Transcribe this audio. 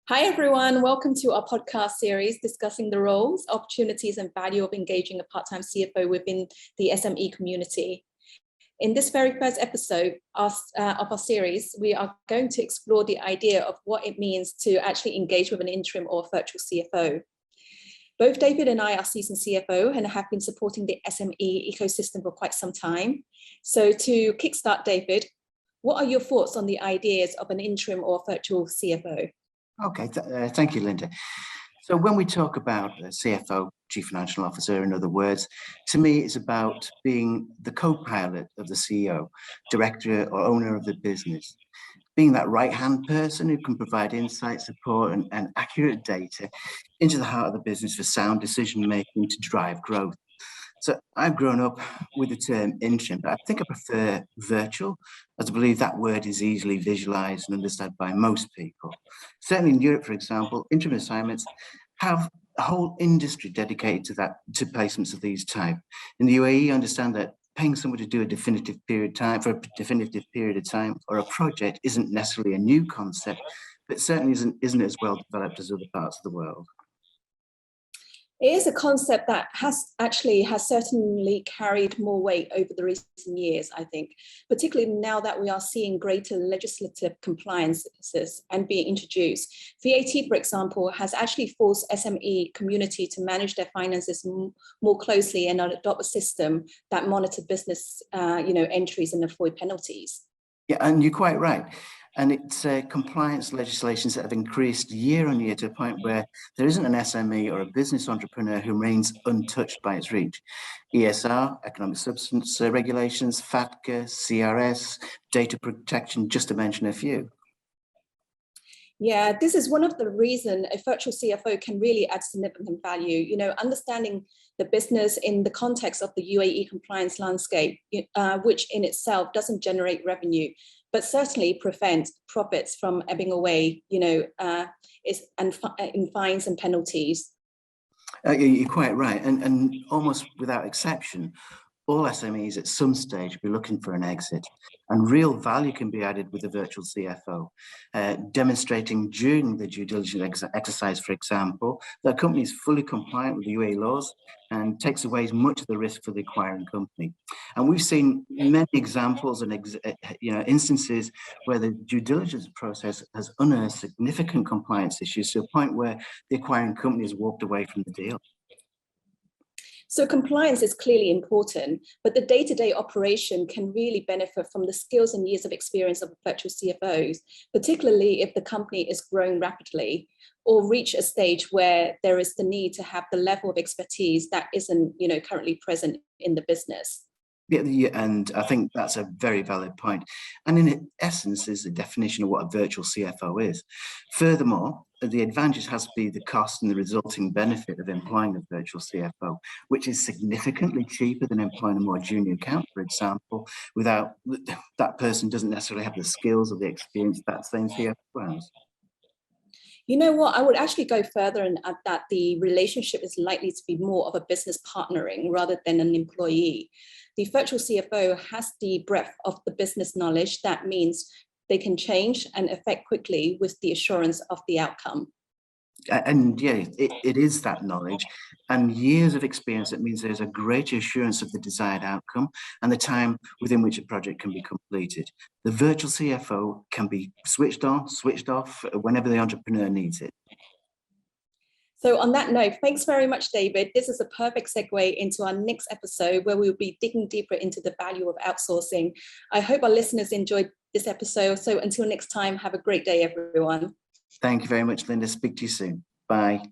Hi, everyone. Welcome to our podcast series discussing the roles, opportunities, and value of engaging a part-time CFO within the SME community. In this very first episode of our series, we are going to explore the idea of what it means to actually engage with an interim or virtual CFO. Both David and I are seasoned CFO and have been supporting the SME ecosystem for quite some time. So to kickstart, David, what are your thoughts on the ideas of an interim or virtual CFO? Okay, thank you, Linda. So when we talk about CFO, Chief Financial Officer, in other words, to me, it's about being the co-pilot of the CEO, director or owner of the business, being that right-hand person who can provide insight, support, and accurate data into the heart of the business for sound decision-making to drive growth. So I've grown up with the term interim, but I think I prefer virtual, as I believe that word is easily visualized and understood by most people. Certainly in Europe, for example, interim assignments have a whole industry dedicated to placements of these type. In the UAE, I understand that paying someone to do a definitive period of time or a project isn't necessarily a new concept, but certainly isn't as well developed as other parts of the world. It is a concept that has certainly carried more weight over the recent years, I think, particularly now that we are seeing greater legislative compliances and being introduced. VAT, for example, has actually forced SME community to manage their finances more closely and adopt a system that monitor business entries and avoid penalties. Yeah, and you're quite right. And it's compliance legislations that have increased year on year to a point where there isn't an SME or a business entrepreneur who remains untouched by its reach. ESR, economic substance regulations, FATCA, CRS, data protection, just to mention a few. Yeah, this is one of the reasons a virtual CFO can really add significant value. Understanding the business in the context of the UAE compliance landscape, which in itself doesn't generate revenue, but certainly prevent profits from ebbing away, in fines and penalties. You're quite right, and almost without exception, all SMEs at some stage will be looking for an exit, and real value can be added with a virtual CFO, demonstrating during the due diligence exercise, for example, that a company is fully compliant with the UAE laws and takes away much of the risk for the acquiring company. And we've seen many examples and instances where the due diligence process has unearthed significant compliance issues to a point where the acquiring company has walked away from the deal. So compliance is clearly important, but the day-to-day operation can really benefit from the skills and years of experience of virtual CFOs, particularly if the company is growing rapidly or reach a stage where there is the need to have the level of expertise that isn't, currently present in the business. Yeah, and I think that's a very valid point. And in essence is the definition of what a virtual CFO is. Furthermore, the advantage has to be the cost and the resulting benefit of employing a virtual CFO, which is significantly cheaper than employing a more junior accountant, for example, without that person doesn't necessarily have the skills or the experience that same CFO has. You know what, I would actually go further and add that the relationship is likely to be more of a business partnering rather than an employee. The virtual CFO has the breadth of the business knowledge. That means they can change and affect quickly with the assurance of the outcome. And yeah, it is that knowledge and years of experience that means there's a greater assurance of the desired outcome and the time within which a project can be completed. The virtual CFO can be switched on, switched off whenever the entrepreneur needs it. So on that note, thanks very much, David. This is a perfect segue into our next episode where we'll be digging deeper into the value of outsourcing. I hope our listeners enjoyed this episode. So until next time, have a great day, everyone. Thank you very much, Linda. Speak to you soon. Bye.